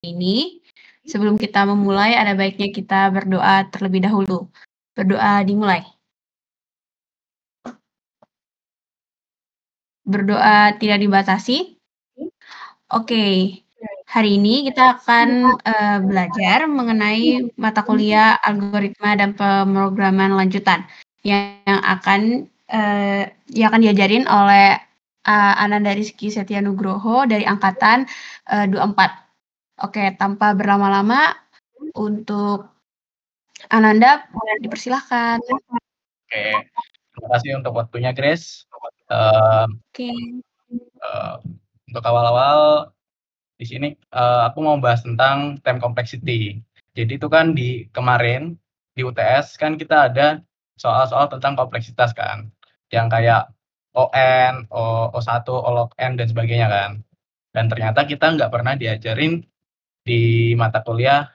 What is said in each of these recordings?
ini. Sebelum kita memulai, ada baiknya kita berdoa terlebih dahulu. Berdoa dimulai. Berdoa tidak dibatasi. Oke, hari ini kita akan belajar mengenai mata kuliah algoritma dan pemrograman lanjutan yang akan diajarin oleh Ananda Rizky Setia Nugroho dari angkatan 24. Oke, tanpa berlama-lama, untuk Ananda dipersilahkan. Oke, terima kasih untuk waktunya, Grace. Uh, Oke. Untuk awal-awal di sini aku mau bahas tentang time complexity. Jadi itu kan di kemarin di UTS kan kita ada soal-soal tentang kompleksitas kan, yang kayak ON, O1, O log N dan sebagainya kan. Dan ternyata kita nggak pernah diajarin di mata kuliah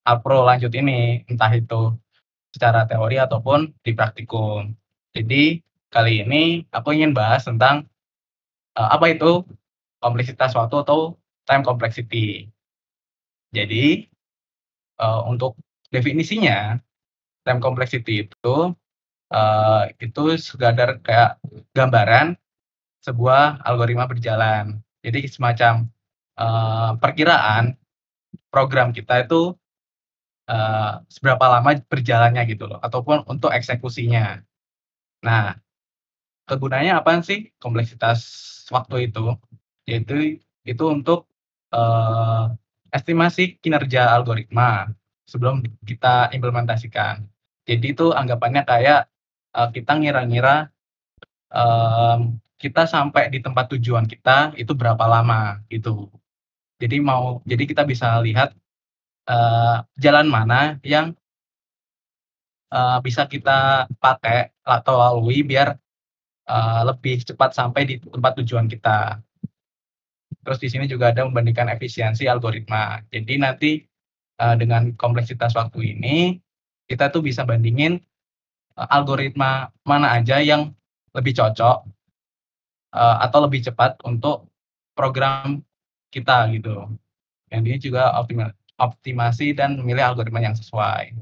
Alpro lanjut ini, entah itu secara teori ataupun di praktikum. Jadi kali ini aku ingin bahas tentang apa itu kompleksitas waktu atau time complexity. Jadi untuk definisinya time complexity itu sekadar kayak gambaran sebuah algoritma berjalan. Jadi semacam perkiraan program kita itu seberapa lama berjalannya gitu loh, ataupun untuk eksekusinya. Nah, kegunaannya apa sih kompleksitas waktu itu? Yaitu itu untuk estimasi kinerja algoritma sebelum kita implementasikan. Jadi itu anggapannya kayak kita ngira-ngira kita sampai di tempat tujuan kita itu berapa lama gitu. Jadi kita bisa lihat jalan mana yang bisa kita pakai atau lalui biar lebih cepat sampai di tempat tujuan kita. Terus di sini juga ada membandingkan efisiensi algoritma. Jadi nanti dengan kompleksitas waktu ini kita tuh bisa bandingin algoritma mana aja yang lebih cocok atau lebih cepat untuk program kita gitu. Yang ini juga optimasi dan memilih algoritma yang sesuai.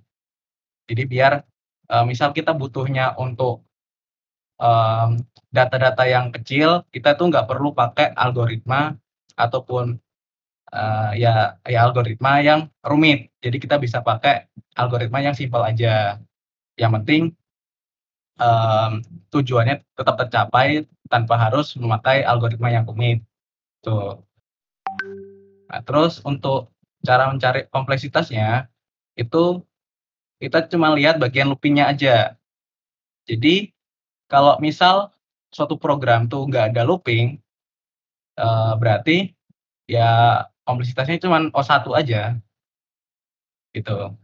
Jadi biar misal kita butuhnya untuk data-data yang kecil, kita tuh nggak perlu pakai algoritma ataupun ya algoritma yang rumit. Jadi kita bisa pakai algoritma yang simpel aja. Yang penting tujuannya tetap tercapai tanpa harus memakai algoritma yang rumit. Tuh. Nah, terus untuk cara mencari kompleksitasnya itu kita cuma lihat bagian loopingnya aja. Jadi kalau misal suatu program tuh nggak ada looping, berarti ya kompleksitasnya cuma O1 aja gitu.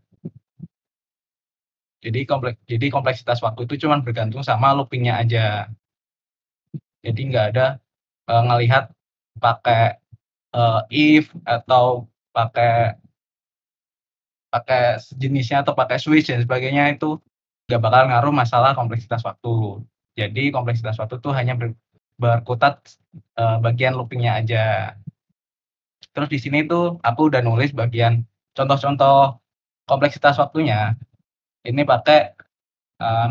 Jadi kompleksitas waktu itu cuma bergantung sama loopingnya aja. Jadi nggak ada ngelihat pakai if atau pakai sejenisnya atau pakai switch dan sebagainya, itu nggak bakal ngaruh masalah kompleksitas waktu. Jadi kompleksitas waktu itu hanya berkutat bagian loopingnya aja. Terus di sini tuh aku udah nulis bagian contoh-contoh kompleksitas waktunya. Ini pakai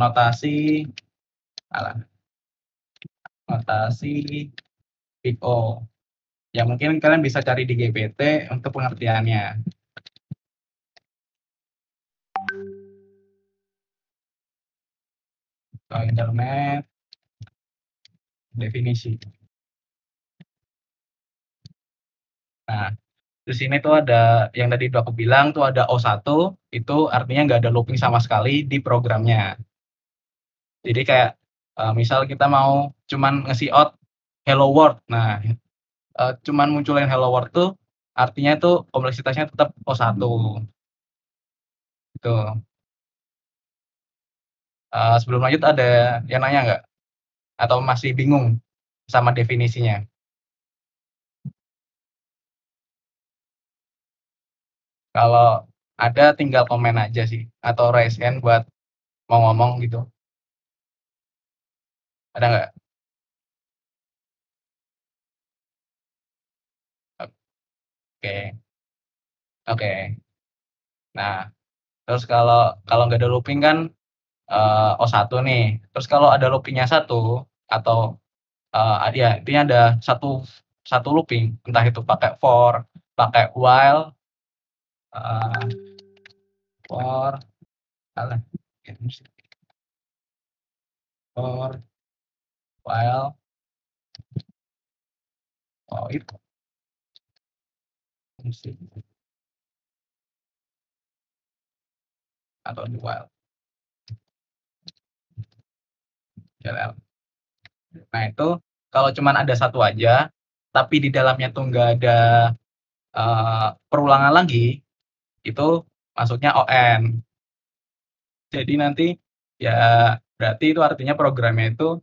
notasi big O. Ya mungkin kalian bisa cari di GPT untuk pengertiannya. Internet definisi. Nah, di sini tuh ada yang tadi udah aku bilang tuh ada O1, itu artinya nggak ada looping sama sekali di programnya. Jadi kayak misal kita mau cuman nge out hello world. Nah, cuman munculin hello world tuh artinya tuh kompleksitasnya tetap O1. Gitu. Sebelum lanjut ada yang nanya nggak? Atau masih bingung sama definisinya? Kalau ada tinggal komen aja sih, atau raise hand buat mau ngomong gitu. Ada nggak? Oke. Oke. Nah, terus kalau nggak ada looping kan O1 nih. Terus kalau ada loopingnya satu atau ya intinya ada satu looping, entah itu pakai for, pakai while, for, alah, for, while, oh itu, atau di while, CLL. Nah itu kalau cuman ada satu aja, tapi di dalamnya tuh nggak ada perulangan lagi, itu masuknya ON. Jadi nanti ya berarti itu artinya programnya itu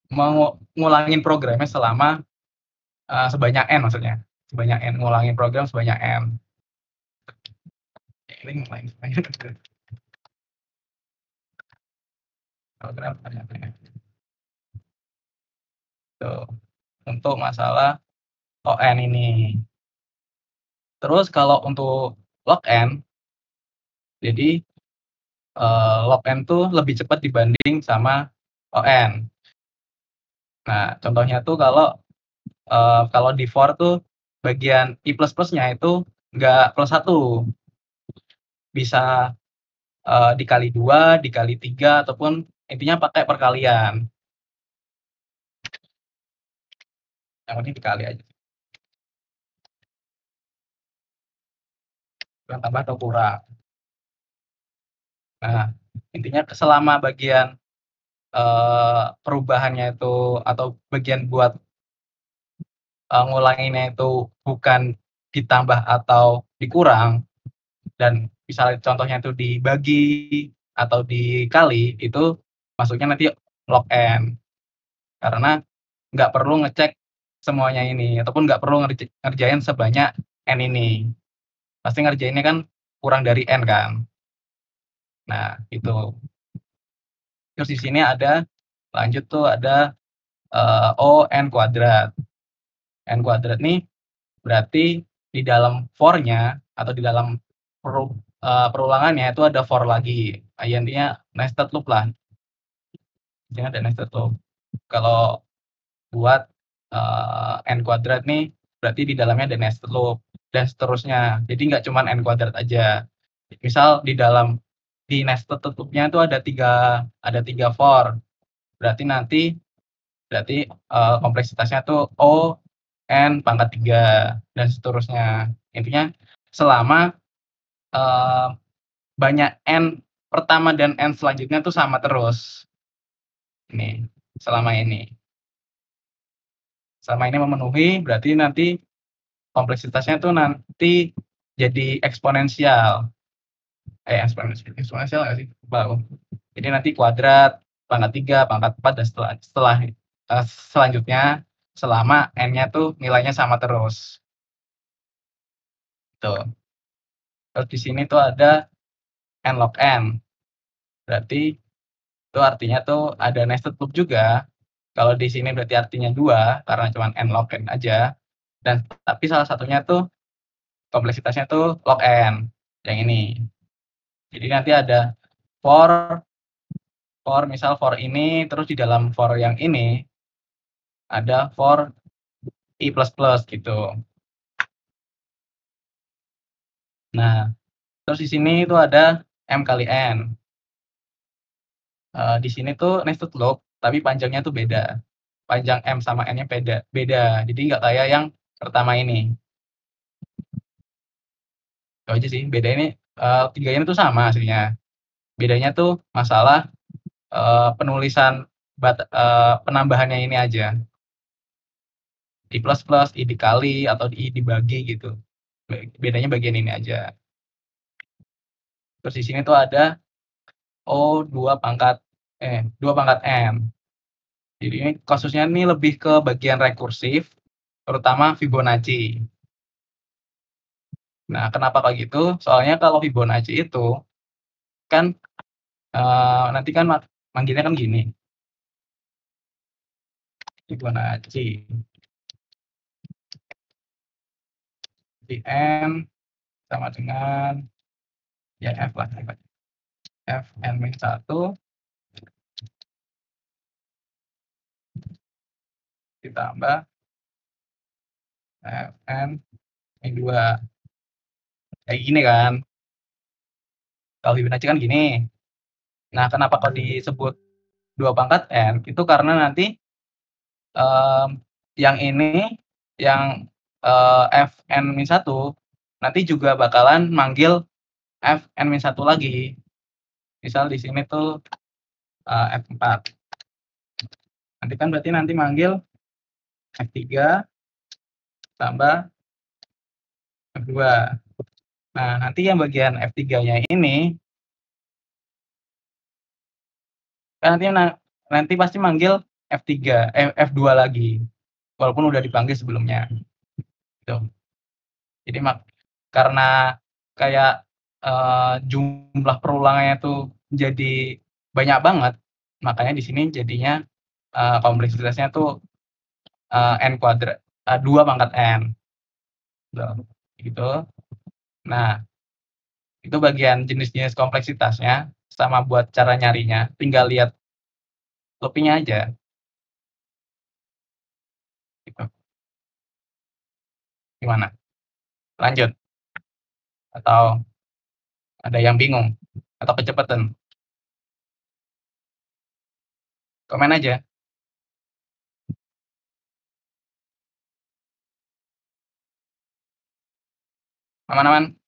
mau ngulangin programnya selama sebanyak N maksudnya. Sebanyak N, ngulangin program sebanyak N. Ini ngulangin sebanyak N. Program sebanyak N. Tuh, untuk masalah ON ini. Terus kalau untuk logN, jadi logN tuh lebih cepat dibanding sama ON. Nah, contohnya tuh kalau di for tuh bagian I++ +nya itu nggak +1. Bisa dikali 2, dikali 3, ataupun intinya pakai perkalian. Yang penting dikali aja. Kurang tambah atau kurang. Nah, intinya selama bagian perubahannya itu atau bagian buat ngulanginnya itu bukan ditambah atau dikurang, dan misalnya contohnya itu dibagi atau dikali, itu masuknya nanti log n, karena nggak perlu ngecek semuanya ini ataupun nggak perlu ngerjain sebanyak n ini, pasti ngerjainnya kan kurang dari n kan. Nah itu. Terus di sini ada lanjut tuh ada O n kuadrat. N kuadrat nih berarti di dalam for-nya atau di dalam perulangannya itu ada for lagi. Ya, intinya nested loop lah. Intinya ada nested loop. Kalau buat n kuadrat nih berarti di dalamnya ada nested loop dan seterusnya. Jadi nggak cuma n kuadrat aja. Misal di nested loop-nya itu ada tiga for. Berarti kompleksitasnya tuh O n pangkat 3 dan seterusnya. Intinya selama banyak n pertama dan n selanjutnya tuh sama terus. Ini selama ini memenuhi, berarti nanti kompleksitasnya tuh nanti jadi eksponensial. Eksponensial nggak sih? Jadi nanti kuadrat, pangkat 3, pangkat 4, dan selanjutnya selama n-nya tuh nilainya sama terus. Tuh. Terus di sini tuh ada n log n. Berarti itu artinya tuh ada nested loop juga. Kalau di sini berarti artinya 2 karena cuma n log n aja. Dan tapi salah satunya tuh kompleksitasnya tuh log n yang ini. Jadi nanti ada for misal for ini, terus di dalam for yang ini ada for i++ gitu. Nah, terus di sini itu ada m kali n. Di sini tuh nested loop, tapi panjangnya tuh beda. Panjang m sama n-nya beda. Jadi nggak kayak yang pertama ini. Itu aja sih. Beda ini tiga ini tuh sama aslinya. Bedanya tuh masalah penulisan penambahannya ini aja. I++, I dikali, atau I dibagi gitu. Bedanya bagian ini aja. Terus di sini tuh ada O 2 pangkat n. Jadi ini kasusnya ini lebih ke bagian rekursif, terutama Fibonacci. Nah, kenapa kayak gitu? Soalnya kalau Fibonacci itu kan nanti kan manggilnya kan gini. Fibonacci di n sama dengan ya F lah, F n-1 ditambah F n-2. Kayak gini kan. Kalau Fibonacci kan gini. Nah, kenapa kok disebut 2 pangkat n? Itu karena nanti yang ini, yang Fn-1 nanti juga bakalan manggil Fn-1 lagi. Misal di sini tuh F4. Nanti kan berarti nanti manggil F3 tambah F2. Nah, nanti yang bagian F3-nya ini kan nanti pasti manggil F3, F2 lagi. Walaupun udah dipanggil sebelumnya. Gitu. Jadi karena kayak jumlah perulangannya tuh jadi banyak banget, makanya di sini jadinya kompleksitasnya tuh n kuadrat, 2 pangkat n. Gitu. Nah, itu bagian jenis-jenis kompleksitasnya, sama buat cara nyarinya, tinggal lihat looping-nya aja. Gitu. Gimana? Lanjut? Atau ada yang bingung? Atau kecepatan? Komen aja. Aman-aman?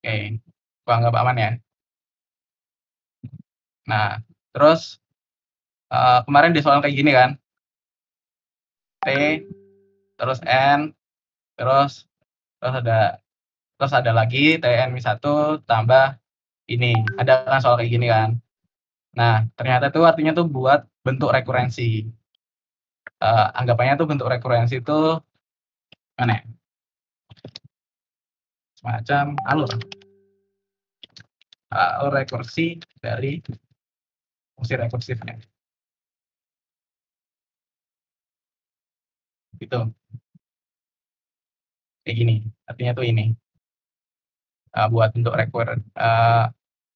Oke, gua anggap aman ya. Nah, terus kemarin di soal kayak gini kan, T, terus N, terus ada lagi TN-1 tambah ini, ada kan soal kayak gini kan. Nah, ternyata itu artinya tuh buat bentuk rekurensi. Anggapannya tuh bentuk rekurensi itu mana ya? Semacam alur rekursi dari fungsi rekursifnya. Gitu. Kayak gini, artinya tuh ini. Buat bentuk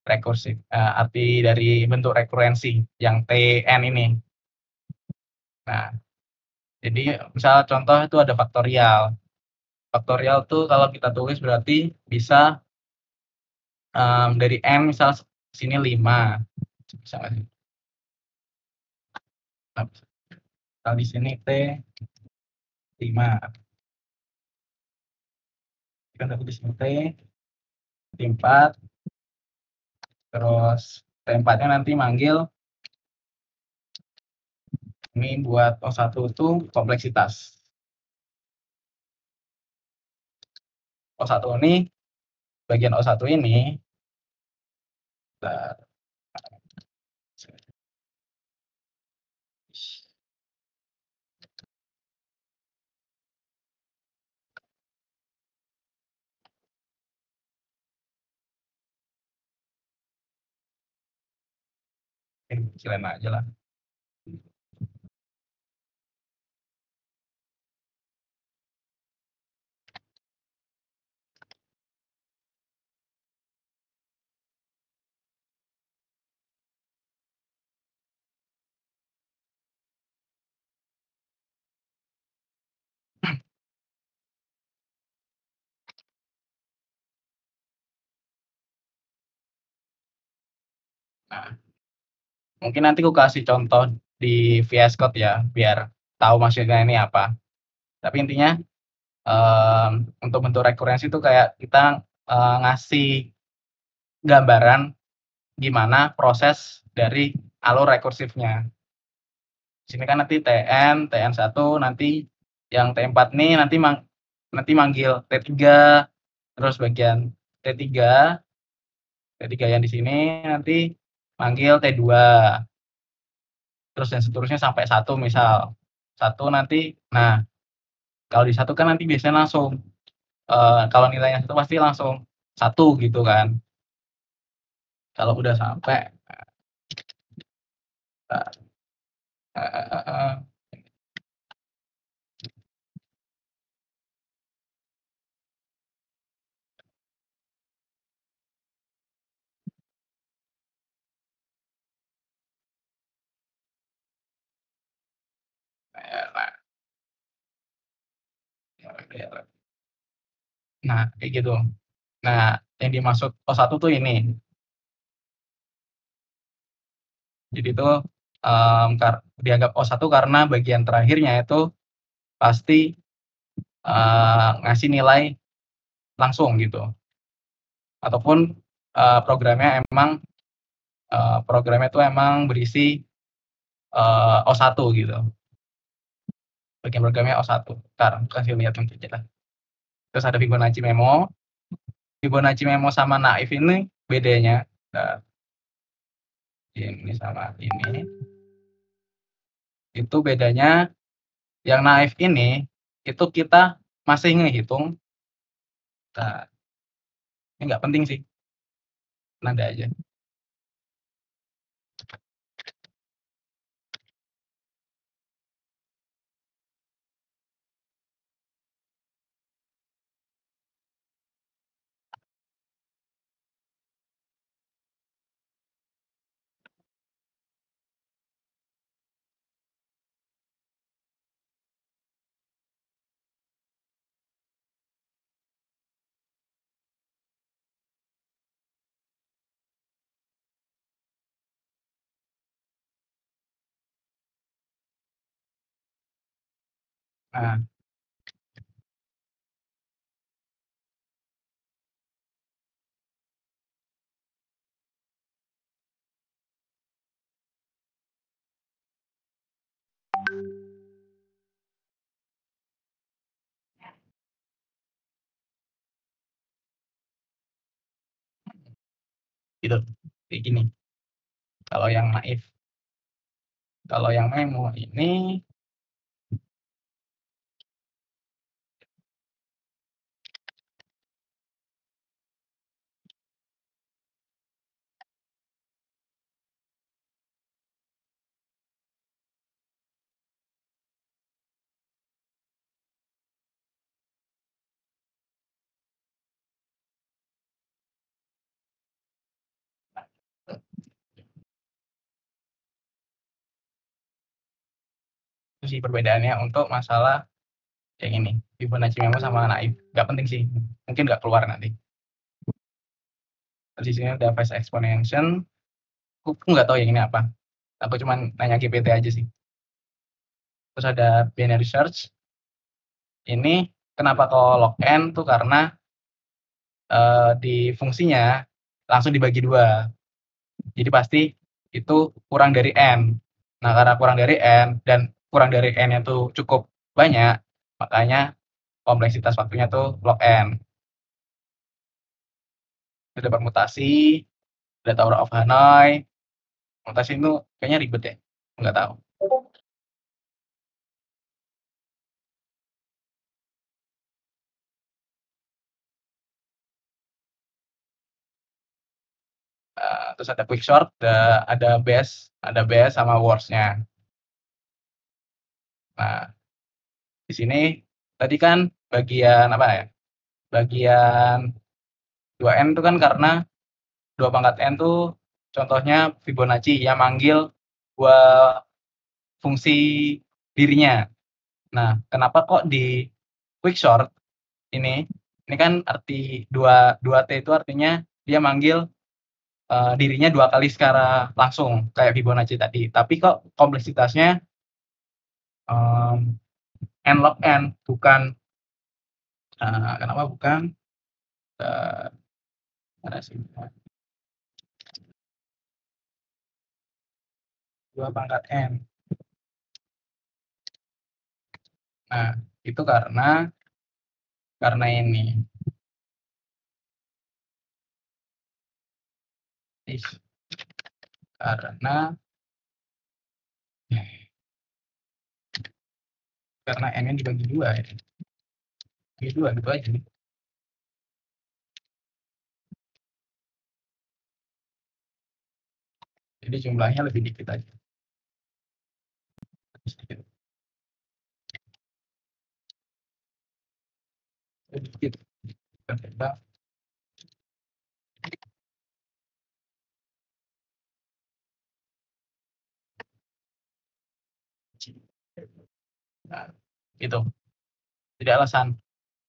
rekursif, arti dari bentuk rekurensi yang Tn ini. Nah, jadi misal contoh itu ada faktorial. Faktorial tuh kalau kita tulis berarti bisa dari n misal sini 5. Bisa nggak sih? Kalau di sini T 5. Kan di sini T 4. Terus T4-nya nanti manggil ini buat O1 itu kompleksitas. O1 ini, bagian O1 ini, kecilin aja lah. Nah, mungkin nanti aku kasih contoh di VS Code ya, biar tahu maksudnya ini apa. Tapi intinya untuk bentuk rekurensi itu kayak kita ngasih gambaran gimana proses dari alur rekursifnya. Di sini kan nanti TN1 nanti yang T4 nih nanti manggil T3, terus bagian T3 yang di sini nanti manggil T2. Terus dan seterusnya sampai 1 misal. 1 nanti, nah kalau di 1 kan nanti biasanya langsung, kalau nilainya 1 pasti langsung 1 gitu kan. Kalau udah sampai, Nah, kayak gitu. Nah, yang dimaksud O1 tuh ini. Jadi itu dianggap O1 karena bagian terakhirnya itu pasti ngasih nilai langsung gitu. Ataupun programnya itu emang berisi O1 gitu. Bagian programnya O1. Ntar kasih lihat nanti aja lah. Terus ada Fibonacci Memo. Fibonacci Memo sama naif ini bedanya. Nah, ini sama ini. Itu bedanya yang naif ini itu kita masih ngehitung. Nah, ini nggak penting sih. Nada aja. Nah, gitu. Kayak gini. Kalau yang naif. Kalau yang memo ini itu sih perbedaannya untuk masalah yang ini. Fibonacci Memo sama naif. Nggak penting sih. Mungkin nggak keluar nanti. Terus di sini ada phase exponential. Aku nggak tahu yang ini apa. Aku cuma nanya GPT aja sih. Terus ada binary search. Ini kenapa kok log n tuh karena di fungsinya langsung dibagi 2. Jadi pasti itu kurang dari n. Nah, karena kurang dari n dan kurang dari n itu cukup banyak, makanya kompleksitas waktunya tuh log n. Ada permutasi, ada Tower of Hanoi. Mutasi itu kayaknya ribet ya, nggak tahu. Terus ada quick short, ada base sama worst-nya. Nah, di sini tadi kan bagian apa ya? Bagian 2n itu kan karena 2 pangkat n tuh contohnya Fibonacci yang manggil 2 fungsi dirinya. Nah, kenapa kok di quick short ini kan arti 2T itu artinya dia manggil dirinya 2 kali secara langsung kayak Fibonacci tadi. Tapi kok kompleksitasnya n log n bukan kenapa bukan mana sih? 2 pangkat n. Nah, itu karena ini. Karena n-nya dibagi 2 ya. Dibagi 2 gitu aja. Jadi jumlahnya lebih dikit aja. Sedikit. Sedikit. Nah, gitu. Jadi alasan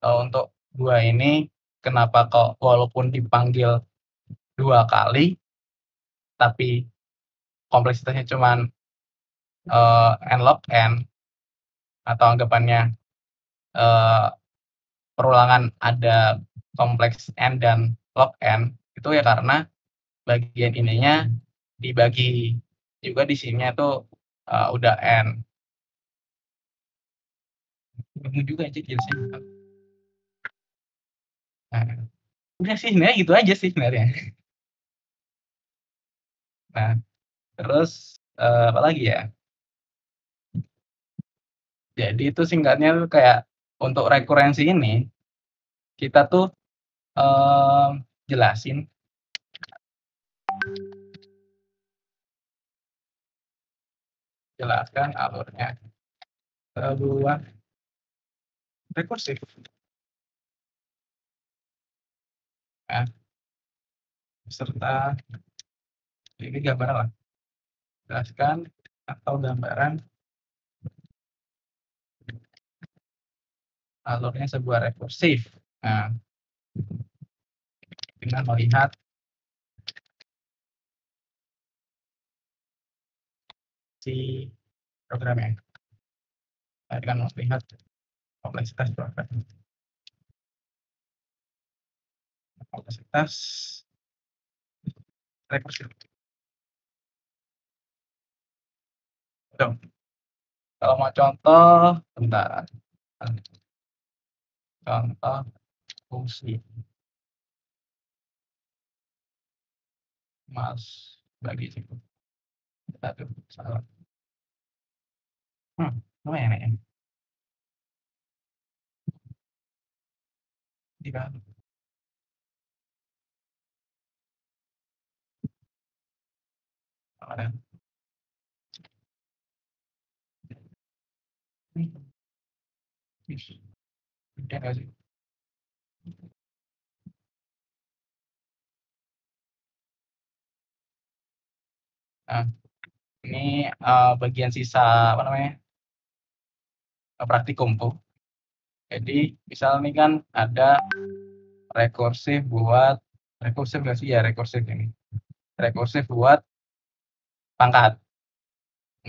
untuk 2 ini kenapa kok walaupun dipanggil 2 kali, tapi kompleksitasnya cuman, n log n, atau anggapannya, eee, perulangan ada kompleks n dan log n, itu ya karena bagian ininya dibagi, juga di sininya tuh, udah n. Bingung juga sih jelasinnya. Nah, udah sih sebenarnya gitu aja sih sebenarnya. Nah, terus, apalagi ya? Jadi itu singkatnya tuh kayak untuk rekurensi ini, kita tuh, jelasin jelaskan alurnya sebuah rekursif. Nah, beserta ini gambaran lah, jelaskan atau gambaran alurnya sebuah rekursif. Nah, dengan melihat si programnya, dengan melihat kompleksitas program, kompleksitas rekursif. Tuh, kalau mau contoh, bentar. Contoh fungsi mas bagi situ. Satu, salah. Lumayan ya. Tiga. Ada. Udah nggak sih? Nah, ini bagian sisa apa namanya? Praktikum tuh. Jadi misal nih kan ada rekursif buat rekursif nggak sih ya rekursif ini. Rekursif buat pangkat.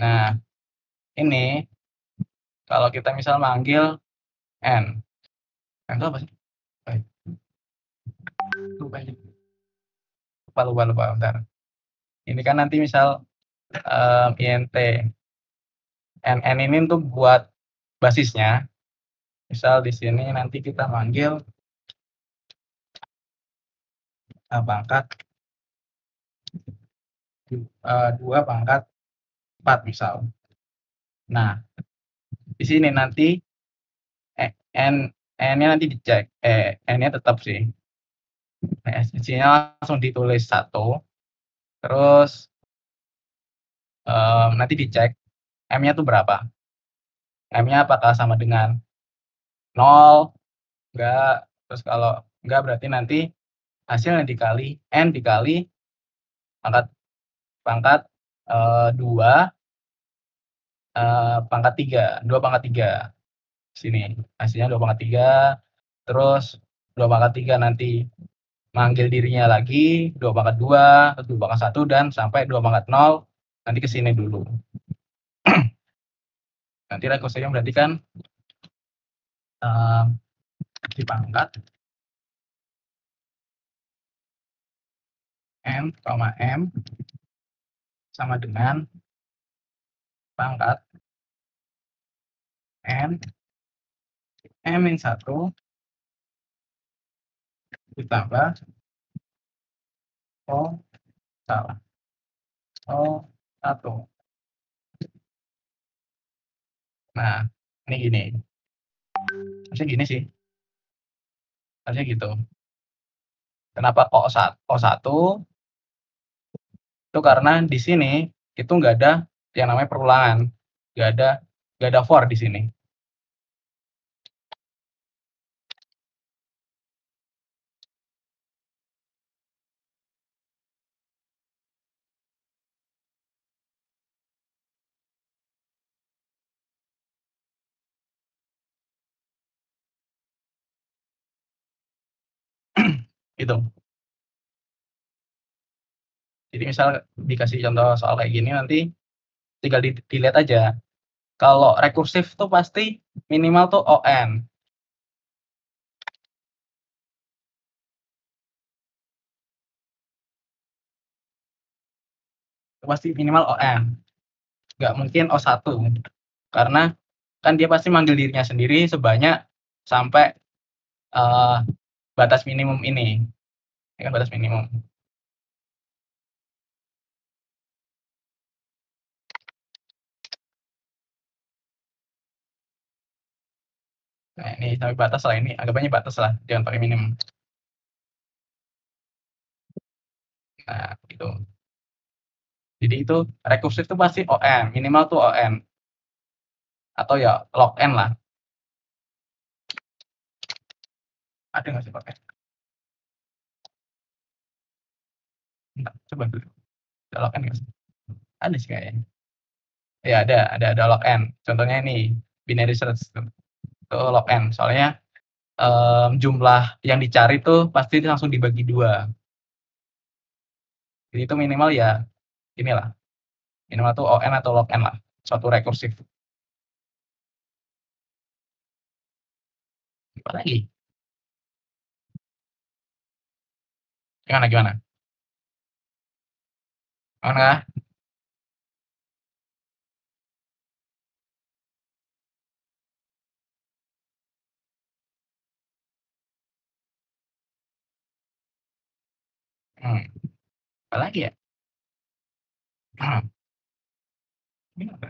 Nah, ini kalau kita misal manggil n. N itu apa sih? Lupa aja. Lupa, bentar. Ini kan nanti misal int nn ini untuk buat basisnya. Misal di sini nanti kita manggil pangkat 2 pangkat 4 misal. Nah, di sini nanti n-nya nanti dicek, n-nya tetap sih. Isinya langsung ditulis 1, terus nanti dicek m-nya tuh berapa. M-nya apakah sama dengan 0, enggak, terus kalau enggak berarti nanti hasilnya dikali n dikali pangkat 2 pangkat 3, 2 pangkat 3. Sini hasilnya 2 pangkat 3, terus 2 pangkat 3 nanti manggil dirinya lagi 2 pangkat 2, 2 pangkat 1 dan sampai 2 pangkat 0 nanti ke sini dulu. Nanti rekursifnya berarti kan di pangkat n, m sama dengan pangkat n min 1 ditambah salah 1. Nah, ini gini. Harusnya gini sih. Harusnya gitu. Kenapa kok O1? Itu karena di sini itu nggak ada yang namanya perulangan. Nggak ada for di sini. Gitu. Jadi misal dikasih contoh soal kayak gini nanti tinggal dilihat aja. Kalau rekursif tuh pasti minimal tuh ON. Pasti minimal ON. Nggak mungkin O1. Karena kan dia pasti manggil dirinya sendiri sebanyak sampai batas minimum ini. Ini kan batas minimum. Nah, ini sampai batas lah, ini anggapannya batas lah, jangan pakai minimum. Nah, gitu. Jadi itu rekursif itu pasti ON, minimal tuh ON. Atau ya log N lah. Ada nggak sih pakai? Enggak, coba dulu. Ada log N nggak sih? Ada sih kayaknya. Ya ada log N. Contohnya ini binary search itu log N. Soalnya jumlah yang dicari tuh pasti langsung dibagi 2. Jadi itu minimal ya inilah. Minimal tuh ON atau log N lah. Suatu rekursif. Apa lagi? Gimana? Mana? Apa lagi ya? Gimana?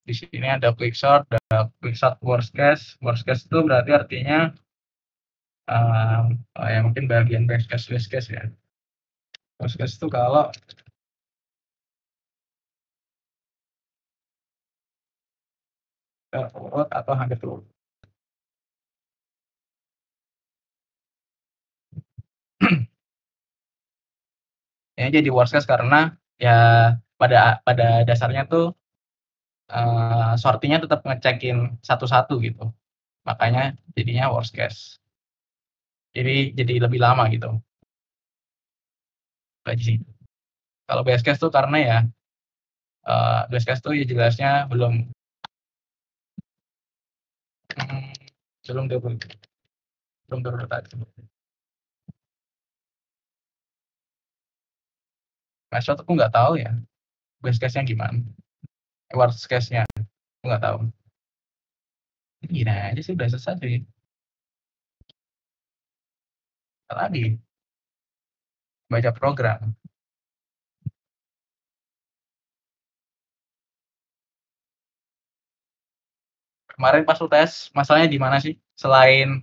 Di sini ada quicksort, ada quicksort worst case. Worst case itu berarti artinya ya mungkin bagian best case ya. Worst case itu kalau urut atau hampir turun. Ini jadi worst case karena ya pada dasarnya tuh sortingnya tetap ngecekin satu-satu gitu. Makanya jadinya worst case. Jadi lebih lama gitu. Kayak sih. Kalau best case tuh karena ya best case tuh ya jelasnya belum turun tadi. Masuk aku nggak tahu ya best case-nya gimana. Worst case-nya aku nggak tahu. Gini aja sih udah selesai sih. Apa lagi? Baca program. Kemarin pas UTS masalahnya di mana sih? Selain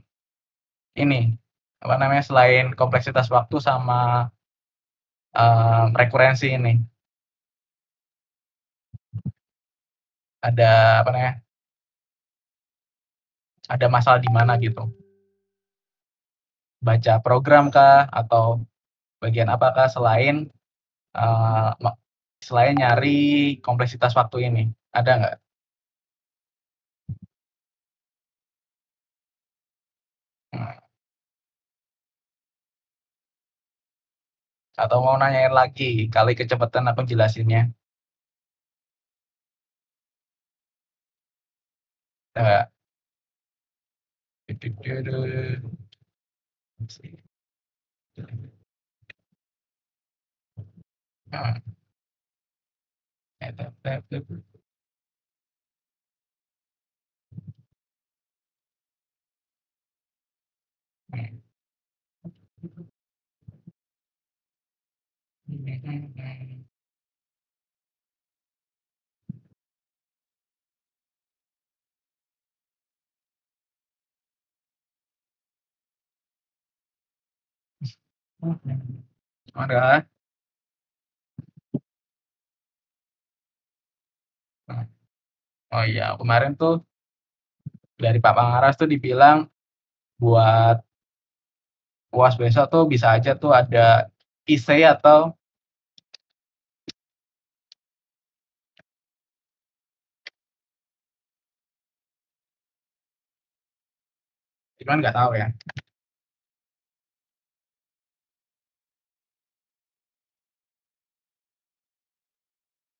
ini, apa namanya? Selain kompleksitas waktu sama rekurensi ini. Ada apa namanya? Ada masalah di mana gitu. Baca program kah atau bagian apakah selain nyari kompleksitas waktu ini? Ada nggak? Atau mau nanyain lagi kali kecepatan aku jelasinnya? Ada nggak? Nah, ada. Oh iya, kemarin tuh dari Pak Pangaras tuh dibilang buat UAS besok tuh bisa aja tuh ada IC atau Cuman nggak tahu ya.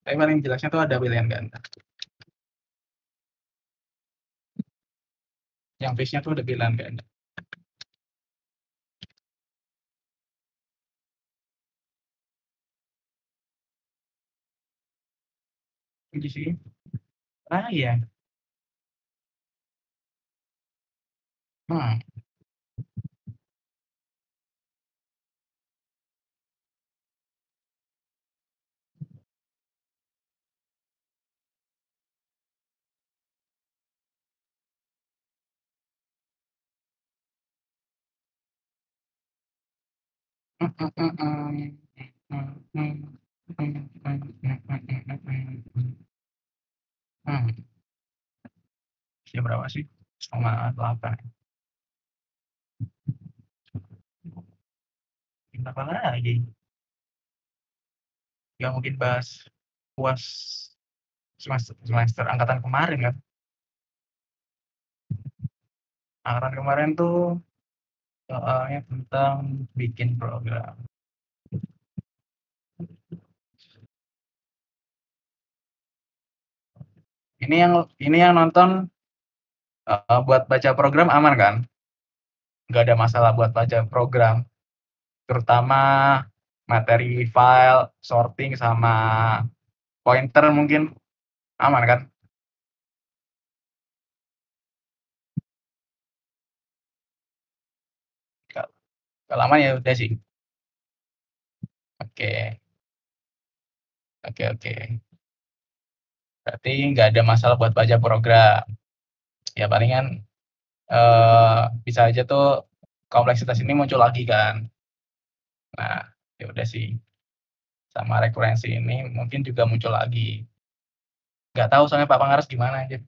Tapi paling jelasnya tuh ada pilihan ganda. Yang face-nya tuh ada pilihan ganda. Ini sih. Ah iya. Hmm. Usia berapa sih? 7,8. Berapa lagi? Gak mungkin bahas puas semester angkatan kemarin kan? Angkatan kemarin tuh soalnya tentang bikin program. Ini yang nonton buat baca program aman kan? Nggak ada masalah buat baca program, terutama materi file, sorting, sama pointer mungkin aman kan? Kalau aman ya udah sih. Oke, oke, oke. Berarti nggak ada masalah buat baca program. Ya palingan bisa aja tuh kompleksitas ini muncul lagi kan. Nah, ya udah sih. Sama rekurensi ini mungkin juga muncul lagi. Nggak tahu soalnya Pak Pangares gimana aja.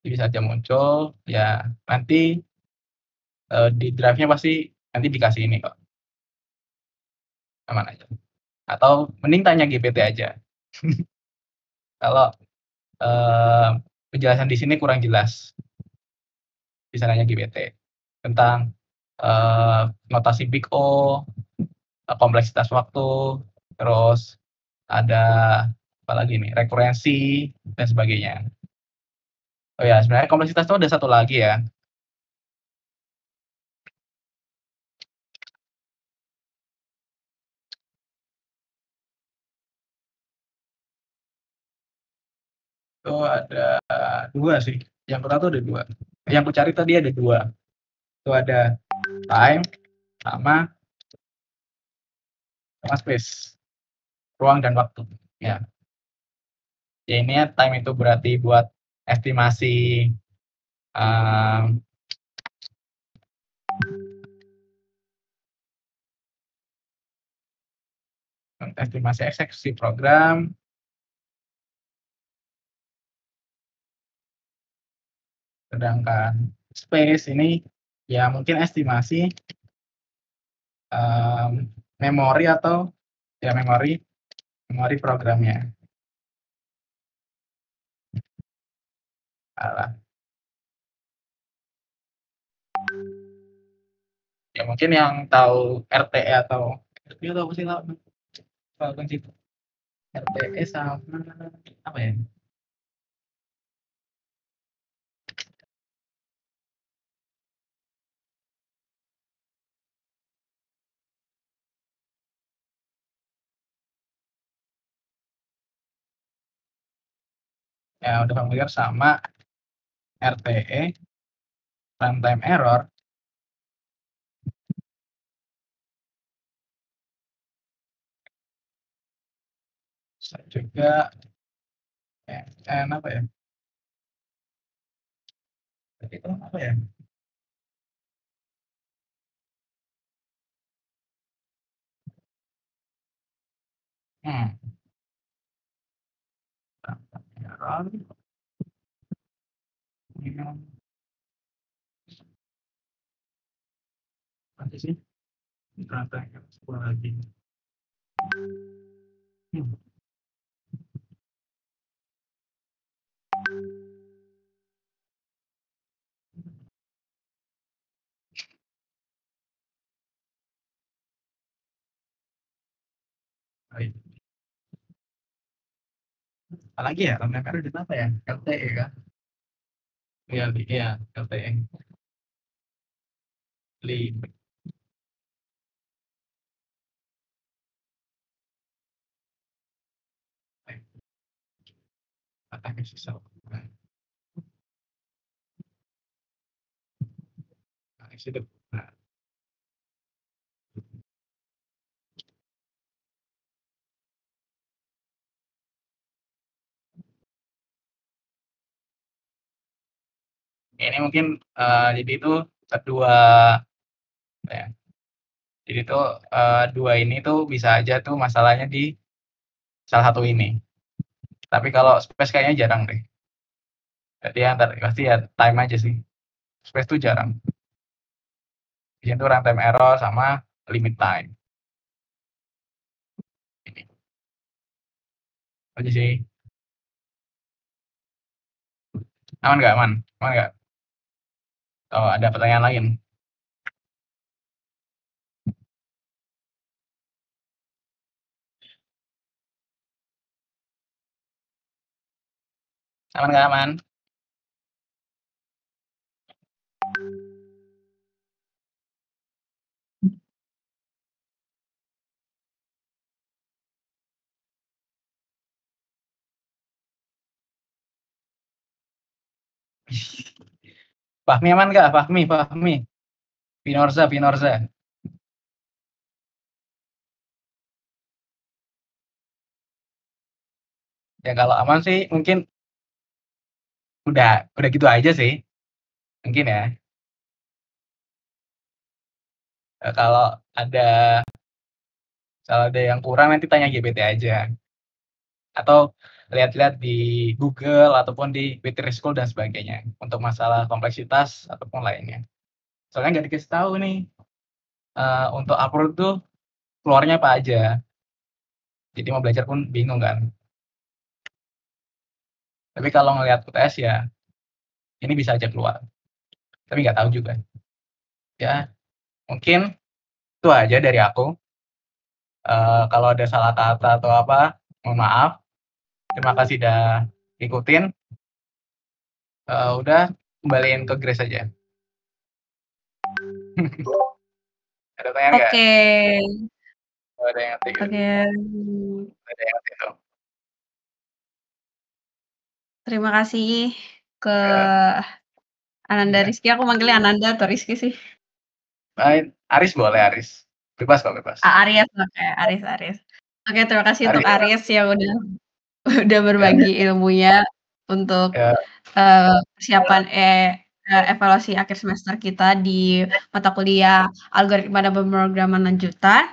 Bisa aja muncul, ya nanti di drive-nya pasti nanti dikasih ini kok, aman aja. Atau mending tanya GPT aja. Kalau penjelasan di sini kurang jelas, bisa nanya GPT tentang notasi Big O, kompleksitas waktu, terus ada apa lagi nih, rekurensi, dan sebagainya. Oh ya, sebenarnya kompleksitas itu ada satu lagi ya. Itu ada dua sih. Yang pertama tuh ada dua. Yang aku cari tadi ada dua. Itu ada time sama space, ruang dan waktu. Ya, ya ini ya, time itu berarti buat estimasi um, estimasi eksekusi program. Sedangkan space ini ya mungkin estimasi memori atau ya memori programnya. Alah. Ya mungkin yang tahu RTE atau apa sih lah, RTE sama apa ya? Ya udah familiar sama RTE, runtime error, bisa juga apa ya? Itu apa ya? Hmm. Error. Apa sih? Runtime error sebuah lagi. Hmm. Baik. Apalagi ya, lampu merah udah apa ya? LTE kan? Iya, iya, LTE. Li- Apa yang susah? Nah, ini mungkin jadi itu kedua ya. Jadi itu dua ini tuh bisa aja tuh masalahnya di salah satu ini. Tapi kalau space kayaknya jarang deh. Jadi yang pasti ya time aja sih. Space tuh jarang. Di sini tuh runtime error sama limit time. Ini aja sih. Aman nggak? Aman? Aman nggak? Oh, ada pertanyaan lain? Aman nggak? Aman? Fahmi aman nggak? Fahmi, Fahmi. Pinorza, Pinorza. Ya kalau aman sih mungkin udah gitu aja sih. Mungkin ya. Kalau ada yang kurang nanti tanya GPT aja. Atau lihat-lihat di Google ataupun di Witry School dan sebagainya untuk masalah kompleksitas ataupun lainnya. Soalnya nggak dikasih tahu nih untuk upload tuh keluarnya apa aja. Jadi mau belajar pun bingung kan. Tapi kalau ngelihat UTS ya ini bisa aja keluar. Tapi nggak tahu juga. Ya mungkin itu aja dari aku. Kalau ada salah kata atau apa, mohon maaf. Terima kasih udah ikutin. Udah kembaliin ke Grace aja. Ada tanya nggak? Oke. Oh, ada yang ngerti. Oke. Ada yang ngerti tuh. Terima kasih ke Ya. Ananda Rizky. Aku manggilnya Ananda atau Rizky sih? Aris boleh, Aris. Bebas kok, bebas. Aries, oke, Aris. Oke, terima kasih untuk Aris ya. Aries yang udah Ya, berbagi ilmunya untuk ya, persiapan evaluasi akhir semester kita di mata kuliah algoritma dan pemrograman lanjutan.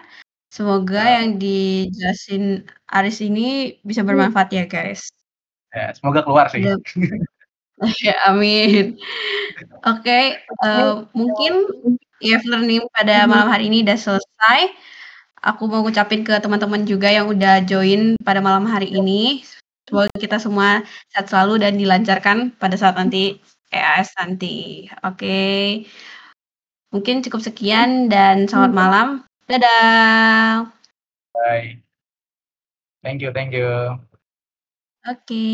Semoga ya. yang dijelasin Aris ini bisa bermanfaat ya, guys. Ya, semoga keluar sih. Udah, ya, amin. Oke, mungkin EF Learning pada malam hari ini udah selesai. Aku mau ngucapin ke teman-teman juga yang udah join pada malam hari ini. Semoga kita semua sehat selalu dan dilancarkan pada saat nanti EAS nanti. Oke. Mungkin cukup sekian dan selamat malam. Dadah. Bye. Thank you. Oke.